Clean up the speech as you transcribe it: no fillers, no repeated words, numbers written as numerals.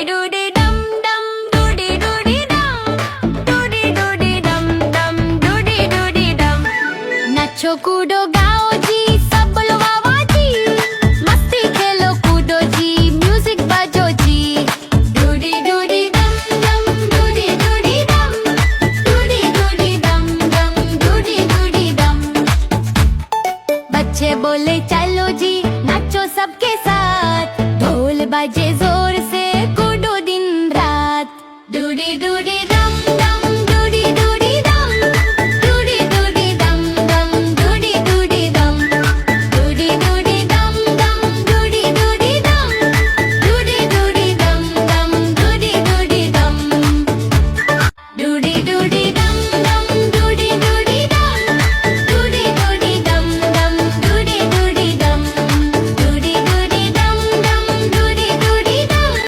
doody dum dum, doody doody dum, doody doody dum dum, doody doody dum. नाचो कूदो गाओ जी, सब लो वावा जी, मस्ती खेलो कूदो जी, म्यूजिक बजो जी। doody doody dum dum, doody doody dum, doody doody dum dum, doody doody dum। बच्चे बोले चलो जी, नाचो सबके साथ, ढोल बजे जोर से कूदो दिन रात। doody doody